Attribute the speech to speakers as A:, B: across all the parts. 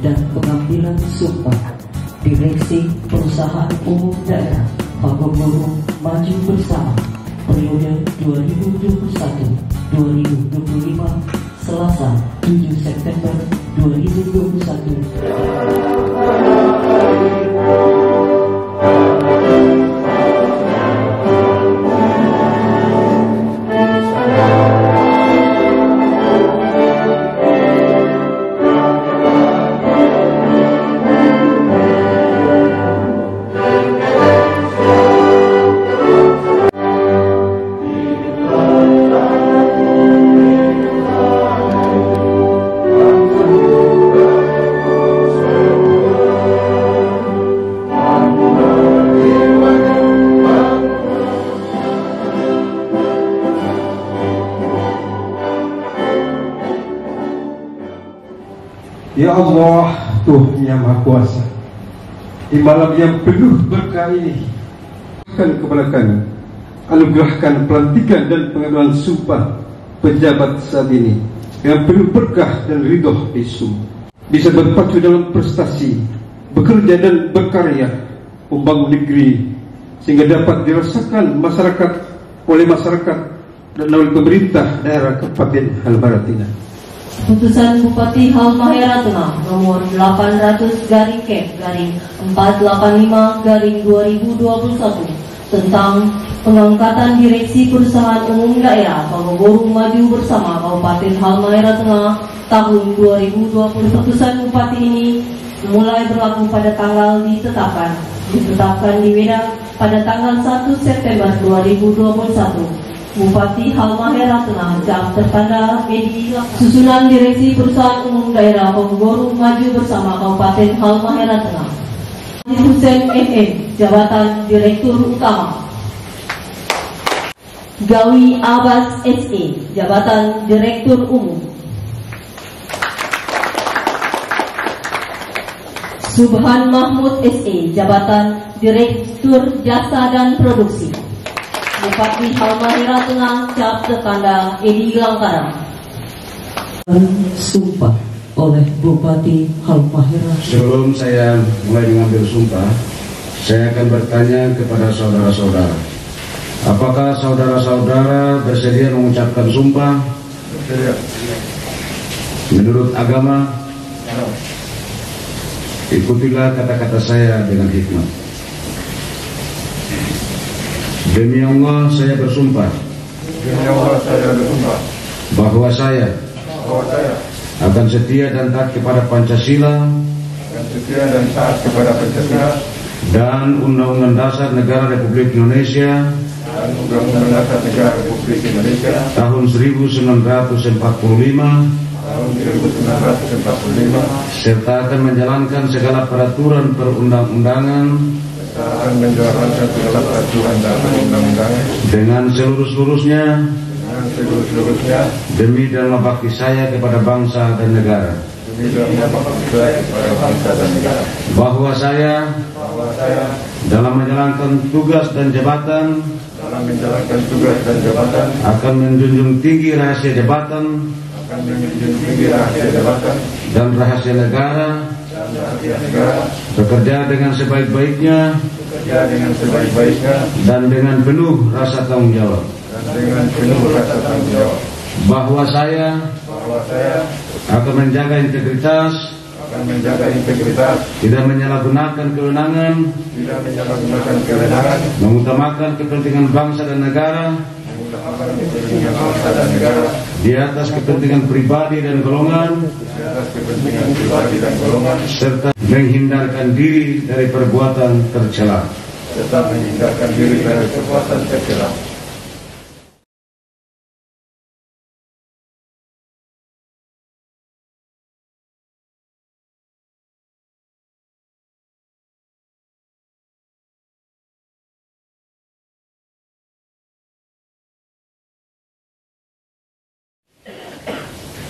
A: dan pengambilan sumpah Direksi Perusahaan Umum Daerah Pagogoro Maju Bersama periode 2021-2025 Selasa 7 September 2021.
B: Ya Allah, Tuhan yang Maha Kuasa, di malam yang penuh berkah ini, kepada kami anugerahkan pelantikan dan pengaduan sumpah pejabat saat ini yang penuh berkah dan ridho Yesus, bisa berpacu dalam prestasi, bekerja dan berkarya membangun negeri sehingga dapat dirasakan masyarakat oleh masyarakat dan oleh pemerintah daerah Kabupaten Halmahera Tengah.
C: Putusan Bupati Halmahera Tengah nomor 800/485/2021 tentang pengangkatan Direksi Perusahaan Umum Daerah Pagogoro Maju Bersama Kabupaten Halmahera Tengah tahun 2020. Putusan Bupati ini mulai berlaku pada tanggal ditetapkan di Wedang pada tanggal 1 September 2021. Bupati Halmahera Tengah Cap tertanda Edi. Susunan Direksi Perusahaan Umum Daerah Pagogoro Maju Bersama Kabupaten Halmahera Tengah. Husein MM, Jabatan Direktur Utama. Gawi Abbas SE, Jabatan Direktur Umum. Subhan Mahmud SE, Jabatan Direktur Jasa dan Produksi. Bupati Halmahera Tengah Cap tertanda Edi Langkara.
A: Sumpah oleh Bupati Halmahera.
D: Sebelum saya mulai mengambil sumpah, saya akan bertanya kepada saudara-saudara, apakah saudara-saudara bersedia mengucapkan sumpah? Menurut agama, ikutilah kata-kata saya dengan hikmat. Demi Allah saya bersumpah, bahwa saya akan setia dan taat kepada Pancasila dan Undang-Undang Dasar Negara Republik Indonesia tahun 1945 serta akan menjalankan segala peraturan perundang-undangan dengan seluruh-seluruhnya demi dan mengabdi saya kepada bangsa dan negara. Bahwa saya dalam menjalankan tugas dan jabatan akan menjunjung tinggi rahasia jabatan dan rahasia negara, bekerja dengan sebaik-baiknya dan dengan penuh rasa tanggung jawab. Bahwa saya akan menjaga integritas, tidak menyalahgunakan kewenangan, mengutamakan kepentingan bangsa dan negara di atas kepentingan pribadi dan golongan, serta menghindarkan diri dari perbuatan tercela.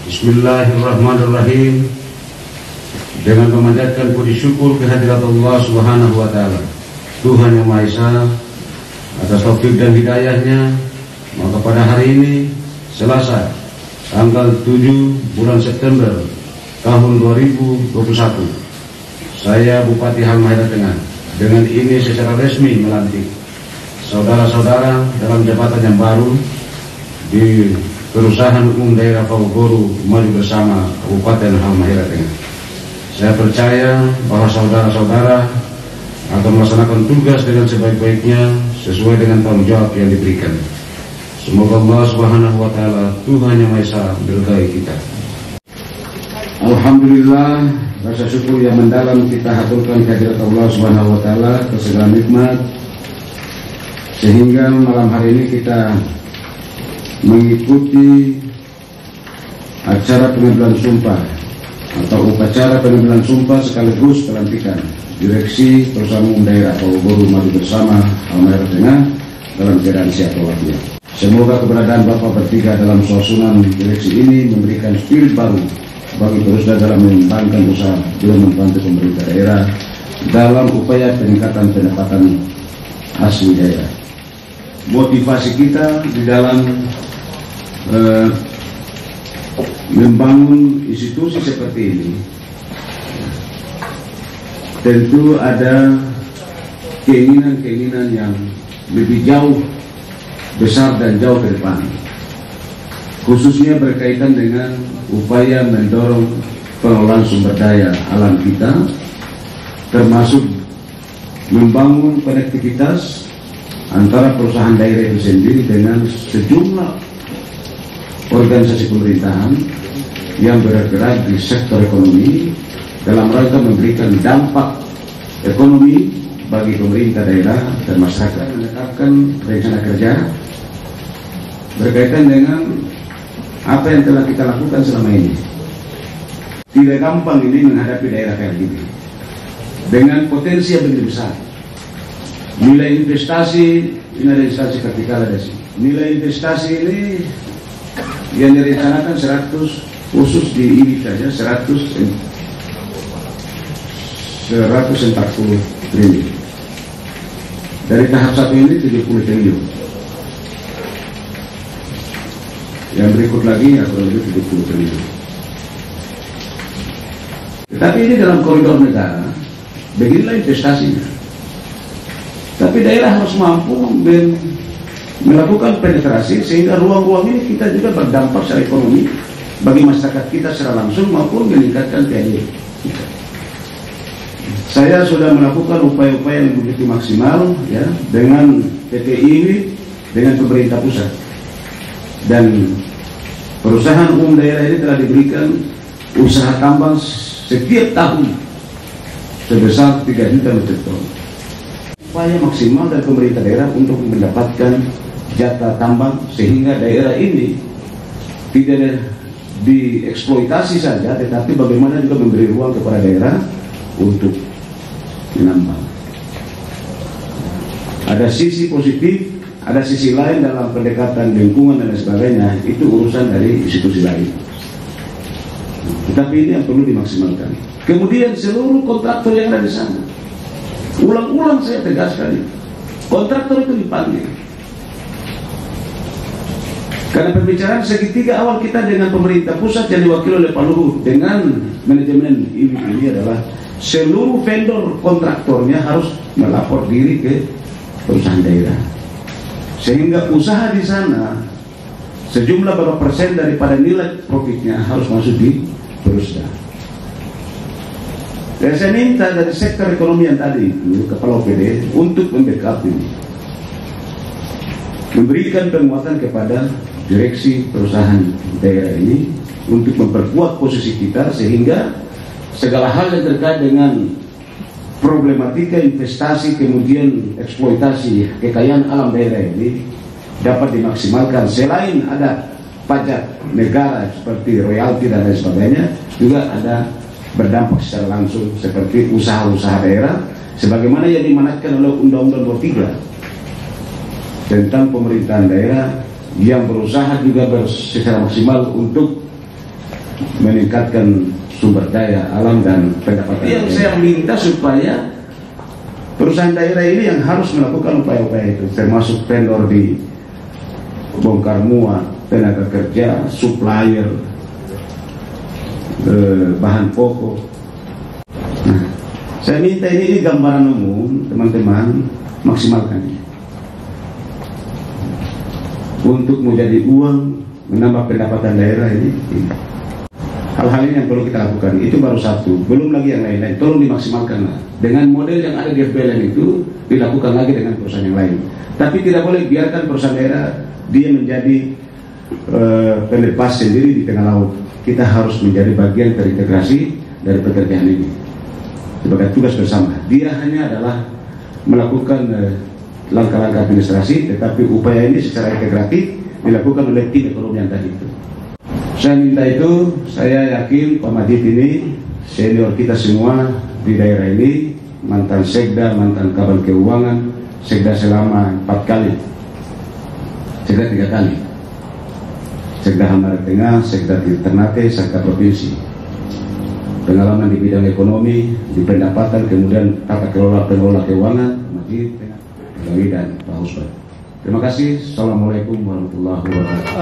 D: Bismillahirrahmanirrahim. Dengan memanjatkan puji syukur kehadirat Allah Subhanahu wa Ta'ala, Tuhan yang Maha Esa, atas taufik dan hidayahnya, maka pada hari ini Selasa tanggal 7 bulan September tahun 2021. Saya Bupati Halmahera Tengah dengan ini secara resmi melantik saudara-saudara dalam jabatan yang baru di Perusahaan Umum Daerah Pawagoro Maju Bersama Kabupaten Halmahera Tengah. Saya percaya bahwa saudara-saudara akan melaksanakan tugas dengan sebaik-baiknya sesuai dengan tanggung jawab yang diberikan. Semoga Allah Subhanahu wa Ta'ala, Tuhan Yang Maha Esa, berkahi kita. Alhamdulillah, rasa syukur yang mendalam kita haturkan kehadirat Allah Subhanahu wa Ta'ala atas segala nikmat, sehingga malam hari ini kita mengikuti acara pengambilan sumpah atau upacara pengambilan sumpah sekaligus pelantikan Direksi Perusahaan Umum Daerah Pawagoro Maju Bersama Halmahera Tengah dalam keadaan sehat walafiat. Semoga keberadaan Bapak bertiga dalam susunan direksi ini memberikan spirit baru bagi perusahaan dalam mengembangkan usaha juga membantu pemerintah daerah dalam upaya peningkatan pendapatan asli daerah. Motivasi kita di dalam membangun institusi seperti ini tentu ada keinginan-keinginan yang lebih jauh besar dan jauh ke depan, khususnya berkaitan dengan upaya mendorong pengelolaan sumber daya alam kita, termasuk membangun konektivitas antara perusahaan daerah itu sendiri dengan sejumlah organisasi pemerintahan yang bergerak di sektor ekonomi dalam rangka memberikan dampak ekonomi bagi pemerintah daerah dan masyarakat. Menetapkan rencana kerja berkaitan dengan apa yang telah kita lakukan selama ini. Tidak gampang ini menghadapi daerah kayak gini dengan potensi yang begitu besar. Nilai investasi ini ada instansi vertikal ada sih. Nilai investasi ini yang direncanakan 100 khusus di ini saja 140 triliun. Dari tahap satu ini 70 triliun. Yang berikut lagi kurang lebih 70 triliun. Tetapi ini dalam koridor negara, beginilah investasinya. Tapi daerah harus mampu melakukan penetrasi sehingga ruang-ruang ini kita juga berdampak secara ekonomi bagi masyarakat kita secara langsung maupun meningkatkan PIB kita. Saya sudah melakukan upaya-upaya yang begitu maksimal ya dengan PPI dengan pemerintah pusat, dan perusahaan umum daerah ini telah diberikan usaha tambang setiap tahun sebesar 3 juta metrik ton. Upaya maksimal dari pemerintah daerah untuk mendapatkan jatah tambang sehingga daerah ini tidak dieksploitasi saja, tetapi bagaimana juga memberi ruang kepada daerah untuk menambang. Ada sisi positif, ada sisi lain dalam pendekatan lingkungan dan sebagainya, itu urusan dari institusi lain. Tetapi ini yang perlu dimaksimalkan. Kemudian seluruh kontraktor yang ada di sana, ulang-ulang saya tegaskan, kontraktor itu dipanggil. Karena pembicaraan segitiga awal kita dengan pemerintah pusat yang diwakili oleh Pak Luhut dengan manajemen ini adalah seluruh vendor kontraktornya harus melapor diri ke perusahaan daerah, sehingga usaha di sana sejumlah berapa persen daripada nilai profitnya harus masuk di perusahaan. Dan saya minta dari sektor ekonomi yang tadi itu Kepala OPD untuk membackup ini, memberikan penguatan kepada direksi perusahaan daerah ini untuk memperkuat posisi kita sehingga segala hal yang terkait dengan problematika investasi kemudian eksploitasi kekayaan alam daerah ini dapat dimaksimalkan. Selain ada pajak negara seperti royalti dan lain sebagainya, juga ada berdampak secara langsung seperti usaha-usaha daerah sebagaimana yang dimanatkan oleh Undang-Undang 23 tentang pemerintahan daerah yang berusaha juga secara maksimal untuk meningkatkan sumber daya alam dan pendapatan. Yang saya minta supaya perusahaan daerah ini yang harus melakukan upaya-upaya itu, termasuk vendor di bongkar muat, tenaga kerja, supplier, bahan pokok. Nah, saya minta ini gambaran umum, teman-teman, maksimalkan ini. Untuk menjadi uang, menambah pendapatan daerah ini. Hal-hal ini yang perlu kita lakukan. Itu baru satu, belum lagi yang lain-lain. Tolong dimaksimalkan lah. Dengan model yang ada di FBLN itu dilakukan lagi dengan perusahaan yang lain. Tapi tidak boleh biarkan perusahaan daerah dia menjadi pelepas sendiri di tengah laut. Kita harus menjadi bagian terintegrasi dari pekerjaan ini sebagai tugas bersama. Dia hanya adalah melakukan langkah-langkah administrasi, tetapi upaya ini secara integratif dilakukan oleh tim ekonomi yang tadi itu. Saya minta itu, saya yakin Pak Madid ini senior kita semua di daerah ini, mantan sekda, mantan kabin keuangan, sekda selama 4 kali, sekda 3 kali, sekda Hambar Tengah, sekda Ternate, sekda provinsi, pengalaman di bidang ekonomi, di pendapatan, kemudian tata kelola pengelola keuangan, Madid, dan Pak Husband. Terima kasih. Assalamualaikum warahmatullahi wabarakatuh.